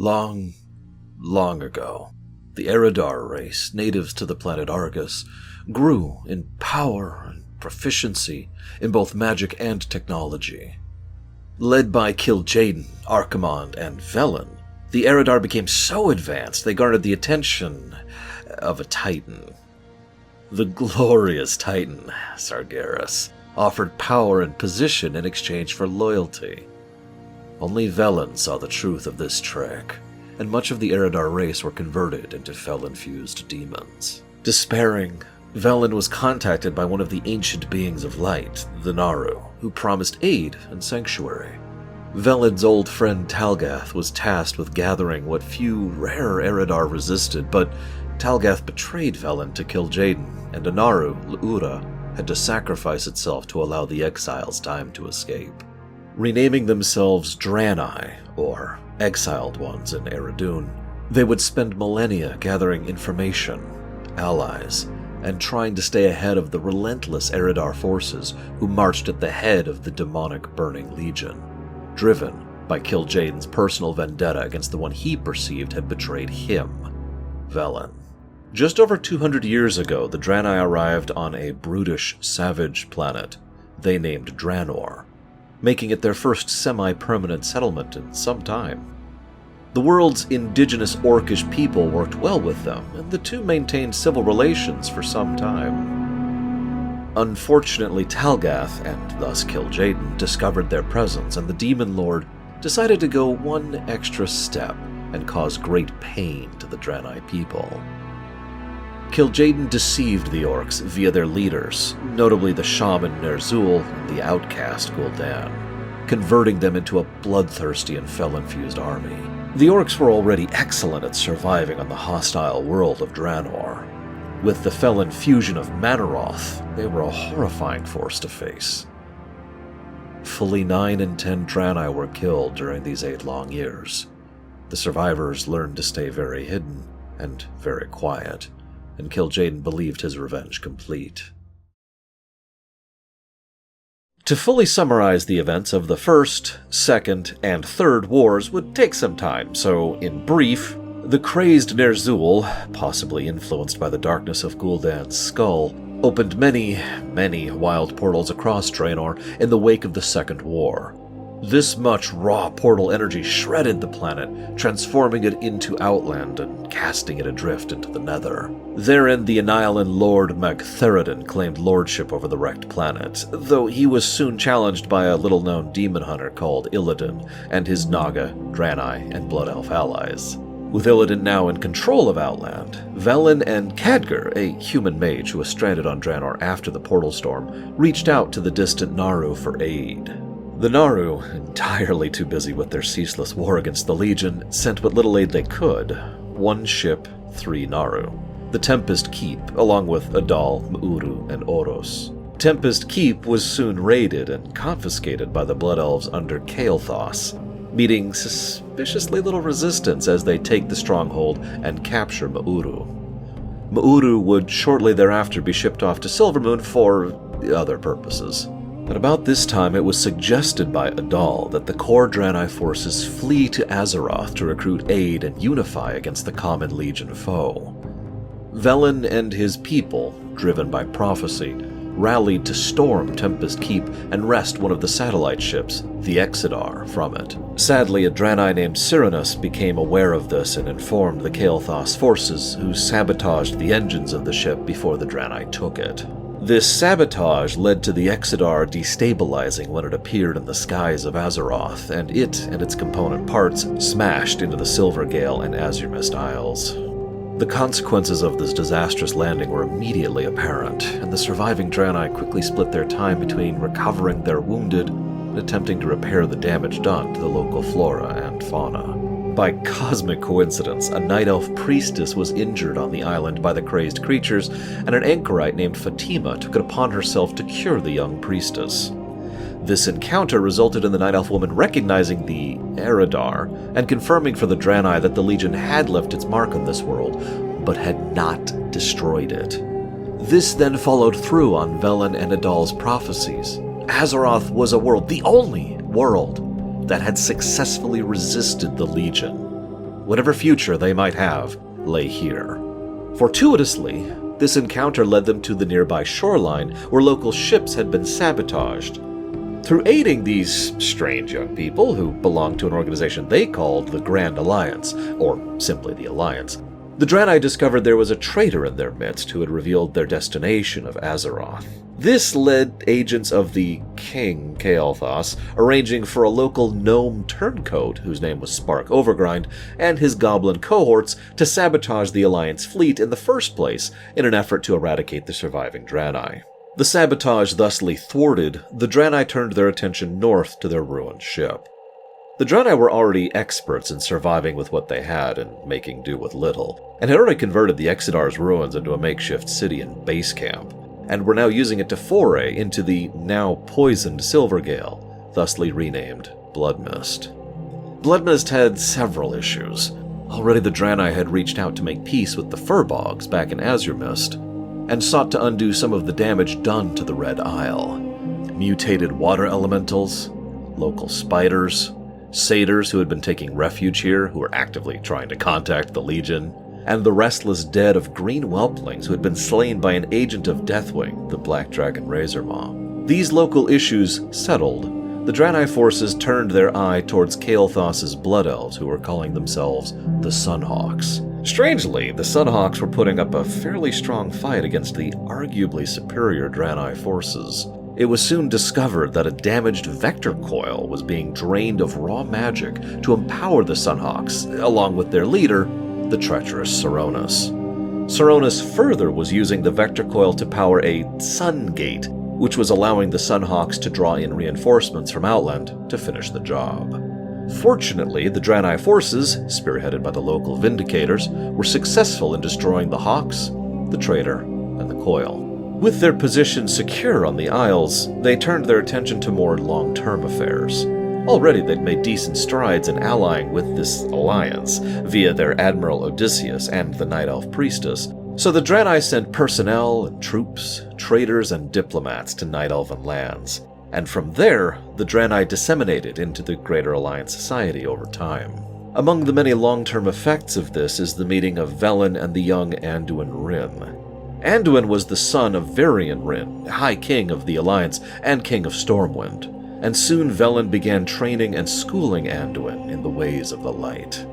Long, long ago, the Eridar race, natives to the planet Argus, grew in power and proficiency in both magic and technology. Led by Kil'jaeden, Archimonde, and Velen, the Eridar became so advanced they garnered the attention of a Titan. The glorious Titan, Sargeras, offered power and position in exchange for loyalty. Only Velen saw the truth of this trick, and much of the Eridar race were converted into fel-infused demons. Despairing, Velen was contacted by one of the ancient beings of light, the Naru, who promised aid and sanctuary. Velen's old friend Talgath was tasked with gathering what few rare Eridar resisted, but Talgath betrayed Velen to Kil'jaeden, and Anaru, L'Ura, had to sacrifice itself to allow the exiles time to escape. Renaming themselves Draenei, or Exiled Ones in Eridun, they would spend millennia gathering information, allies, and trying to stay ahead of the relentless Eridar forces who marched at the head of the demonic Burning Legion, driven by Kil'jaeden's personal vendetta against the one he perceived had betrayed him, Velen. Just over 200 years ago, the Draenei arrived on a brutish, savage planet they named Draenor, making it their first semi-permanent settlement in some time. The world's indigenous Orcish people worked well with them, and the two maintained civil relations for some time. Unfortunately, Talgath, and thus Kil'jaeden, discovered their presence, and the Demon Lord decided to go one extra step and cause great pain to the Draenei people. Kil'jaeden deceived the orcs via their leaders, notably the shaman Ner'zhul and the outcast Gul'dan, converting them into a bloodthirsty and fel-infused army. The orcs were already excellent at surviving on the hostile world of Draenor. With the fel infusion of Manaroth, they were a horrifying force to face. Fully 9 in 10 Draenei were killed during these 8 long years. The survivors learned to stay very hidden and very quiet, and Kil'jaeden believed his revenge complete. To fully summarize the events of the First, Second, and Third Wars would take some time, so in brief, the crazed Ner'zhul, possibly influenced by the darkness of Gul'dan's skull, opened many, many wild portals across Draenor in the wake of the Second War. This much raw portal energy shredded the planet, transforming it into Outland and casting it adrift into the Nether. Therein, the Anilan Lord Magtheridon claimed lordship over the wrecked planet, though he was soon challenged by a little-known demon hunter called Illidan and his Naga, Draenei, and Blood Elf allies. With Illidan now in control of Outland, Velen and Khadgar, a human mage who was stranded on Draenor after the portal storm, reached out to the distant Naru for aid. The Naru, entirely too busy with their ceaseless war against the Legion, sent what little aid they could. 1 ship, 3 Naru. The Tempest Keep, along with Adal, M'uru, and Oros. Tempest Keep was soon raided and confiscated by the Blood Elves under Kael'thas, meeting suspiciously little resistance as they take the stronghold and capture M'uru. M'uru would shortly thereafter be shipped off to Silvermoon for other purposes. At about this time, it was suggested by Adal that the core Draenei forces flee to Azeroth to recruit aid and unify against the common Legion foe. Velen and his people, driven by prophecy, rallied to storm Tempest Keep and wrest one of the satellite ships, the Exodar, from it. Sadly, a Draenei named Cyranus became aware of this and informed the Kael'thas forces, who sabotaged the engines of the ship before the Draenei took it. This sabotage led to the Exodar destabilizing when it appeared in the skies of Azeroth, and it and its component parts smashed into the Silvergale and Azuremyst Isles. The consequences of this disastrous landing were immediately apparent, and the surviving Draenei quickly split their time between recovering their wounded and attempting to repair the damage done to the local flora and fauna. By cosmic coincidence, a Night Elf priestess was injured on the island by the crazed creatures, and an anchorite named Fatima took it upon herself to cure the young priestess. This encounter resulted in the Night Elf woman recognizing the Eridar and confirming for the Draenei that the Legion had left its mark on this world, but had not destroyed it. This then followed through on Velen and Adal's prophecies. Azeroth was a world, the only world, that had successfully resisted the Legion. Whatever future they might have lay here. Fortuitously, this encounter led them to the nearby shoreline where local ships had been sabotaged. Through aiding these strange young people who belonged to an organization they called the Grand Alliance, or simply the Alliance, the Draenei discovered there was a traitor in their midst who had revealed their destination of Azeroth. This led agents of the King, Kael'thas, arranging for a local gnome turncoat, whose name was Spark Overgrind, and his goblin cohorts to sabotage the Alliance fleet in the first place in an effort to eradicate the surviving Draenei. The sabotage thusly thwarted, the Draenei turned their attention north to their ruined ship. The Draenei were already experts in surviving with what they had and making do with little, and had already converted the Exidar's ruins into a makeshift city and base camp, and were now using it to foray into the now poisoned Silvergale, thusly renamed Bloodmist. Bloodmist had several issues. Already the Draenei had reached out to make peace with the Furbogs back in Azuremyst, and sought to undo some of the damage done to the Red Isle. Mutated water elementals, local spiders, satyrs who had been taking refuge here, who were actively trying to contact the Legion, and the restless dead of green whelplings who had been slain by an agent of Deathwing, the Black Dragon Razormaw. These local issues settled, the Draenei forces turned their eye towards Kael'thas's Blood Elves, who were calling themselves the Sunhawks. Strangely, the Sunhawks were putting up a fairly strong fight against the arguably superior Draenei forces. It was soon discovered that a damaged vector coil was being drained of raw magic to empower the Sunhawks, along with their leader, the treacherous Saronis. Saronis further was using the vector coil to power a Sun Gate, which was allowing the Sunhawks to draw in reinforcements from Outland to finish the job. Fortunately, the Draenei forces, spearheaded by the local Vindicators, were successful in destroying the Hawks, the traitor, and the coil. With their position secure on the Isles, they turned their attention to more long-term affairs. Already they'd made decent strides in allying with this alliance, via their Admiral Odysseus and the Night Elf Priestess, so the Draenei sent personnel and troops, traders and diplomats to Night Elven lands, and from there, the Draenei disseminated into the Greater Alliance society over time. Among the many long-term effects of this is the meeting of Velen and the young Anduin Wrynn. Anduin was the son of Varian Wrynn, High King of the Alliance and King of Stormwind, and soon Velen began training and schooling Anduin in the ways of the light.